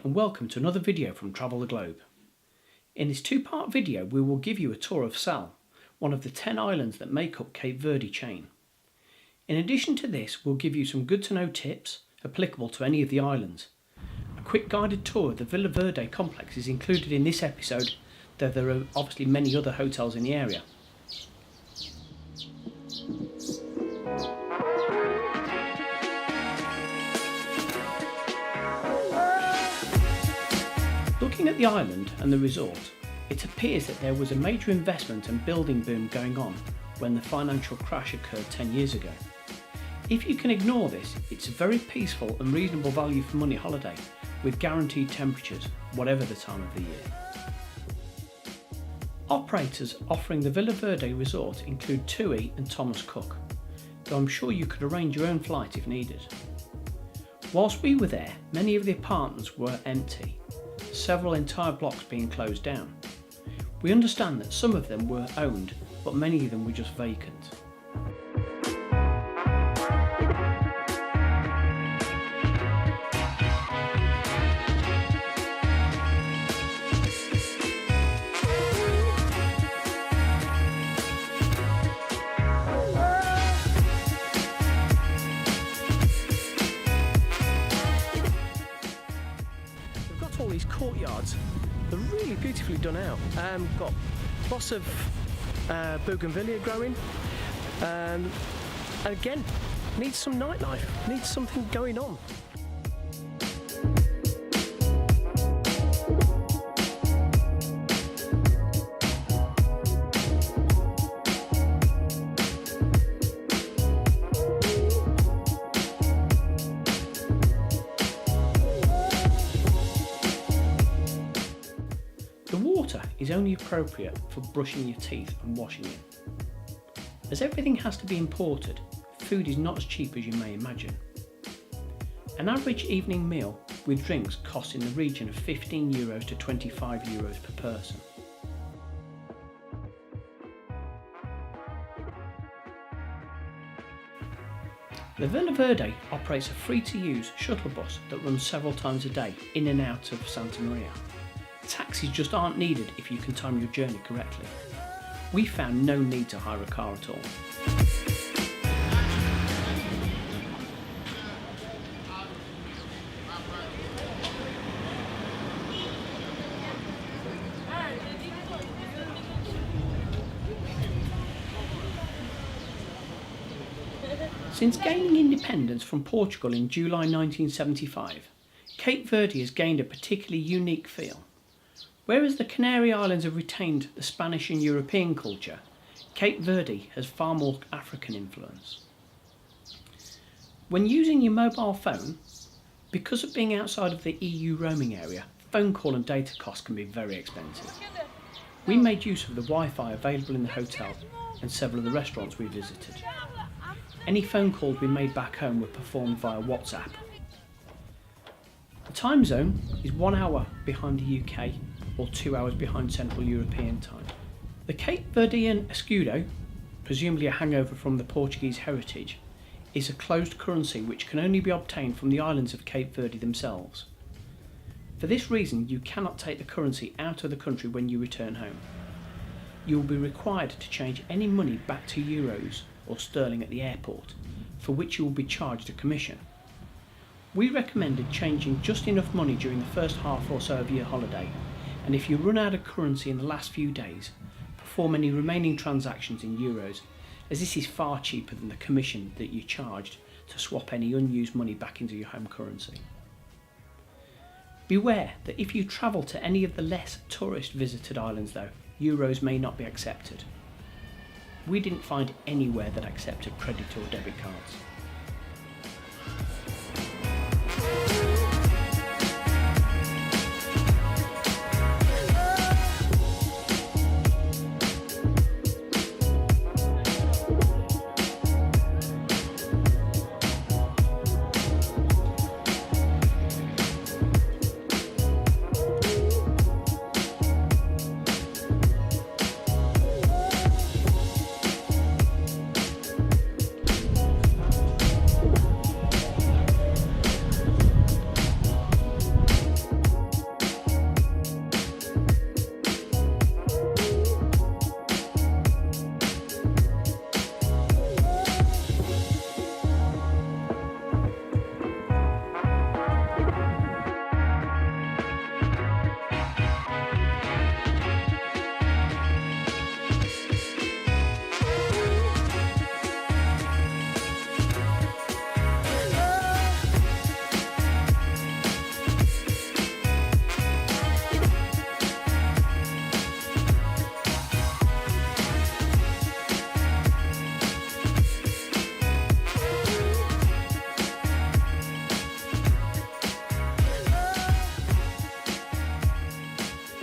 and welcome to another video from Travel the Globe. In this two-part video we will give you a tour of Sal, one of the 10 islands that make up Cape Verde chain. In addition to this, we'll give you some good to know tips applicable to any of the islands. A quick guided tour of the Villa Verde complex is included in this episode, though there are obviously many other hotels in the area. Looking at the island and the resort, it appears that there was a major investment and building boom going on when the financial crash occurred 10 years ago. If you can ignore this, it's a very peaceful and reasonable value for money holiday with guaranteed temperatures, whatever the time of the year. Operators offering the Villa Verde resort include TUI and Thomas Cook, though I'm sure you could arrange your own flight if needed. Whilst we were there, many of the apartments were empty, several entire blocks being closed down. We understand that some of them were owned, but many of them were just vacant. All these courtyards, they're really beautifully done out. Got lots of bougainvillea growing, and again, needs some nightlife, needs something going on. The water is only appropriate for brushing your teeth and washing in. As everything has to be imported, food is not as cheap as you may imagine. An average evening meal with drinks costs in the region of €15 to €25 per person. The Villa Verde operates a free-to-use shuttle bus that runs several times a day in and out of Santa Maria. Taxis just aren't needed if you can time your journey correctly. We found no need to hire a car at all. Since gaining independence from Portugal in July 1975, Cape Verde has gained a particularly unique feel. Whereas the Canary Islands have retained the Spanish and European culture, Cape Verde has far more African influence. When using your mobile phone, because of being outside of the EU roaming area, phone call and data costs can be very expensive. We made use of the Wi-Fi available in the hotel and several of the restaurants we visited. Any phone calls we made back home were performed via WhatsApp. The time zone is 1 hour behind the UK or 2 hours behind Central European time. The Cape Verdean escudo, presumably a hangover from the Portuguese heritage, is a closed currency which can only be obtained from the islands of Cape Verde themselves. For this reason, you cannot take the currency out of the country when you return home. You will be required to change any money back to euros or sterling at the airport, for which you will be charged a commission. We recommended changing just enough money during the first half or so of your holiday, and if you run out of currency in the last few days, perform any remaining transactions in euros, as this is far cheaper than the commission that you charged to swap any unused money back into your home currency. Beware that if you travel to any of the less tourist visited islands though, euros may not be accepted. We didn't find anywhere that accepted credit or debit cards.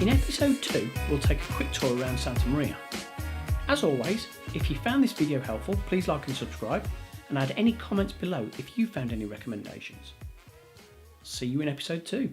In episode 2, we'll take a quick tour around Santa Maria. As always, if you found this video helpful, please like and subscribe, and add any comments below if you found any recommendations. See you in episode 2.